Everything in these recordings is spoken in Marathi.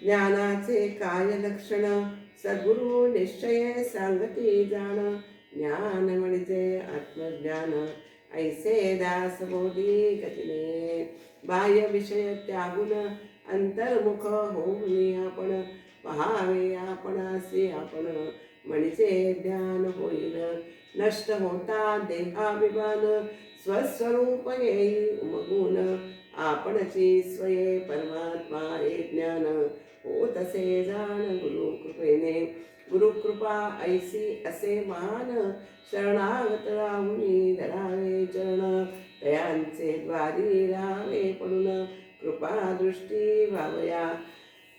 ज्ञानाचे काय लक्षण सद्गुरु निश्चय सांगती जाण. ज्ञान म्हणजे आत्मज्ञान ऐसे दास बोधी गतीने. बाह्य विषय त्यागून अंतर्मुख होऊन आपण पहावे आपणासी आपण. म्हणजे ज्ञान होईल नष्ट होता देहाभिमान. स्वस्वरूप येई उमगून आपणची स्वये परमात्मा हे ज्ञान. हो तसे जाण गुरु कृपेने. गुरु कृपा ऐसी असे मान. शरणागत राहुनी धरावे चरण. तयांचे द्वारी राहावे पडून कृपा दृष्टी व्हावया.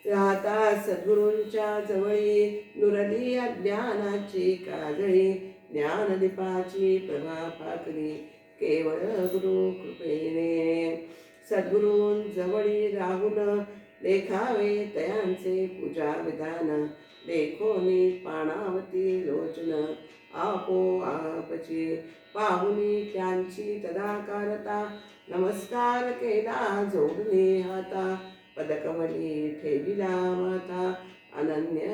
राहता सद्गुरूंच्या जवळी नुरली अज्ञानाची काजळी. ज्ञानदीपाची प्रभा पाकली केवळ गुरु कृपेने. सद्गुरूं जवळी राहून देखावे तयांचे पूजा विधान. देखोनी पाणावती लोचन आपोआपची पाहुनी त्यांची तदाकारता. नमस्कार केला जोडणे हाता पदकमली ठेविला माथा. अनन्य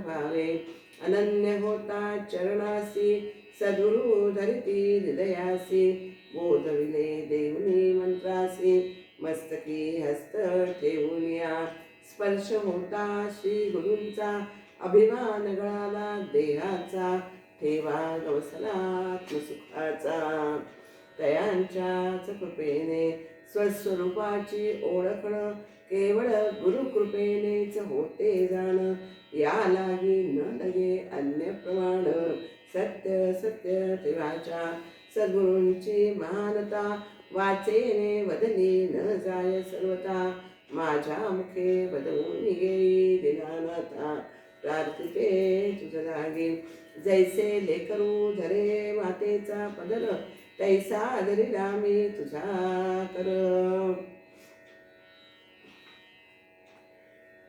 भावे अनन्य होता चरणासी सद्गुरु धरिती हृदयासी. बोधविले देवनी मंत्रासी मस्तकी हस्त ठेवून या. स्पर्श होता श्री गुरूंचा अभिमान गळाला देहाचा. ठेवा गवसला आत्मसुखाचा तयांच्याच कृपेने. स्वस्वरूपाची ओळखण केवळ गुरुकृपेनेच होते जाण. या लागी न लगे अन्य प्रमाण. सत्य सत्य ठेवाच्या सद्गुरूंची महानता. वाचेने वदनी न जाय सर्वता. माझ्या मुखे वदवून घेई दिनानाथा. प्रार्थिते तुझ लागी जैसे लेकरू धरे मातेचा पदर. तैसा धरिला मी तुझा कर.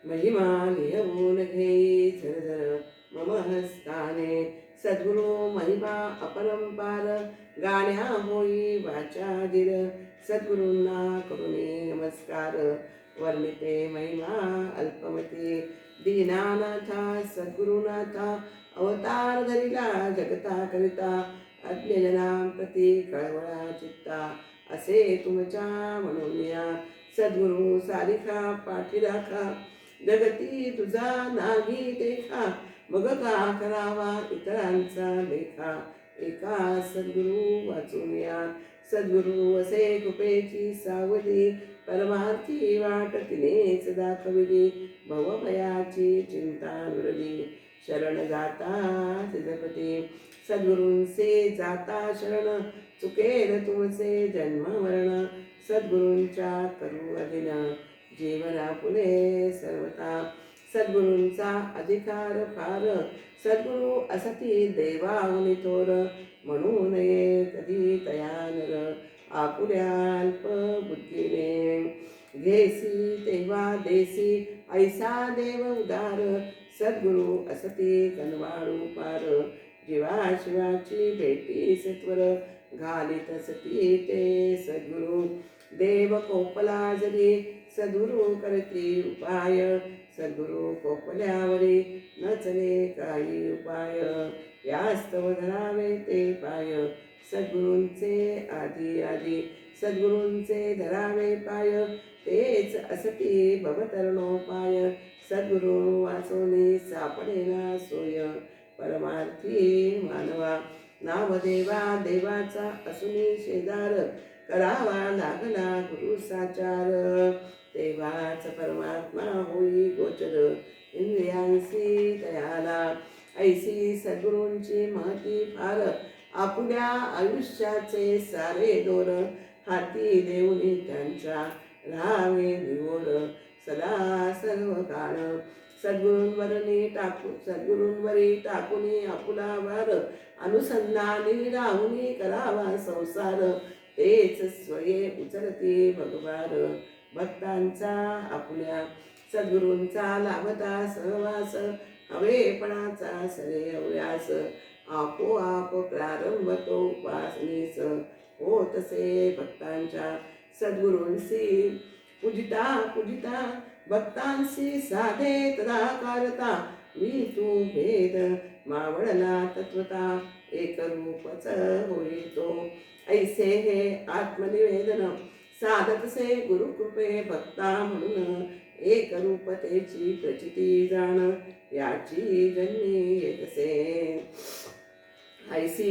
महिमा लिहवून घेई झरझर मम हस्ताने. सद्गुरु महिमा अपरंपार गाण्या होई वाचा धीर. सद्गुरूंना करुणी नमस्कार वर्णिते महिमा अल्पमती. दीनानाथा सद्गुरुनाथा अवतार धरिला जगता करिता. अज्ञजनां प्रति कळवळा चित्ता असे तुमच्या म्हणून या. सद्गुरु सारिखा पाठी राखा जगती तुझा नाही देखा. मग का करावा इतरांचा लेखा. एका सद्गुरु वाचून या. सद्गुरु असे कृपेची सावली परमार्थी वाट तिनेच दाखविली. भवभयाची चिंता नुरली शरण जाता जगती. सद्गुरूंचे जाता शरण चुकेल तुमचे जन्म मरण. सद्गुरूंच्या करू अधीन जीवना पुढे सर्वता. सद्गुरूंचा अधिकार फार सद्गुरू असती देवाहुनी थोर. म्हणू नये कधी तयानर आपुल्या अल्प बुद्धीने. घेसी तेव्हा देसी ऐसा देव उदार. सद्गुरू असती कनवाळू पार. जीवाशिवाची भेटी सत्वर घालीत असती ते सद्गुरू. देव कोपला जरी सद्गुरू करती उपाय. सद्गुरू कोपल्यावरी नचले काही उपाय. यास्तव धरावे ते पाय सद्गुरूंचे आधी आधी. सद्गुरूंचे धरावे पाय तेच असती भवतरणोपाय. सद्गुरू वाचोनी सापडेना सोय परमार्थी मानवा. नामदेवा देवाचा असुनी शेजार. करावा लागला गुरु साचार. तेव्हाच परमात्मा होई गोचर इंद्रियांसी तयाला. ऐसी सद्गुरूंची महती फार आपुल्या आयुष्याचे सारे दोर. हाती देऊनी त्यांच्या राहावे निवोर सदा सर्व काळ. सद्गुरूंवरी टाकूनी आपुला भार. अनुसंधानी राहुनी करावा संसार. तेच स्वये उचलती भगवान. भक्तांचा आपुल्या सद्गुरूंचा लाभता सहवास. हवेपणाचा सरे अव्यास. आपोआप प्रारंभ तो उपासनीस. होतसे भक्तांच्या सद्गुरूंसी पूजिता पूजिता भक्तांसी साधे तदाकारता वितू भेद मावळला तत्वता एक रूपच होईतो ऐसे हे आत्मनिवेदन साधतसे गुरुकृपे भक्ता म्हणून एक रूपतेची प्रचिती जाण याची जन्मी येतसे ऐसी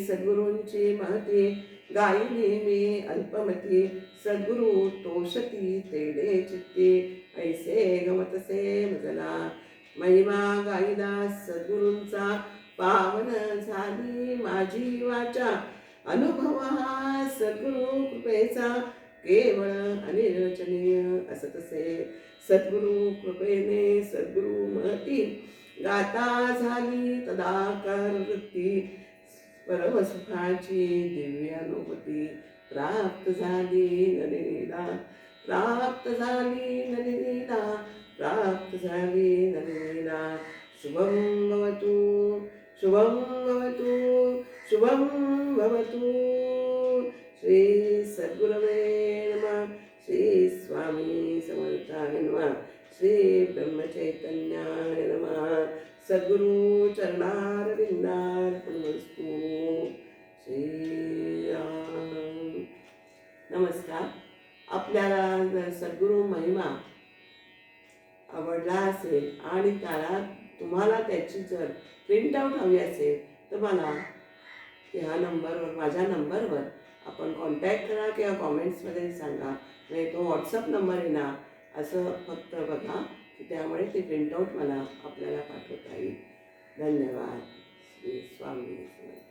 सद्गुरूंची महती गायिनी मी अल्पमती सद्गुरु तोषती तेडे चित्ती ऐसे गमतसे मजला महिमा गाईला सद्गुरूंचा पावन झाली माझी वाचा अनुभव हा सद्गुरु कृपेचा केवळ अनिर्वचनीय असतसे सद्गुरु कृपेने सद्गुरु महती गाता झाली तदाकार वृत्ती परमसुखाची दिव्यानुभूती प्राप्त झाली नलिनीला प्राप्त झाली नलिनीला प्राप्त झाली नलिनीला शुभं भवतु शुभं भवतु शुभं भवतु श्री सद्गुरवे नमः श्री स्वामी समर्थाय नमः श्री ब्रह्मचैतन्याय नमः सद्गुरु चरणारविंदार्पणमस्तु श्री राम नमस्कार. आपल्याला जर सद्गुरु महिमा आवडला असेल आणि तुम्हाला त्याची जर प्रिंटआउट हवी असेल तर मला ह्या नंबरवर माझ्या नंबरवर आपण कॉन्टॅक्ट करा किंवा कॉमेंट्समध्ये सांगा. नाही तो व्हॉट्सअप नंबर आहे ना असं फक्त बघा की त्यामुळे ते प्रिंटआउट मला आपल्याला पाठवता येईल. धन्यवाद. श्री स्वामी समर्थ.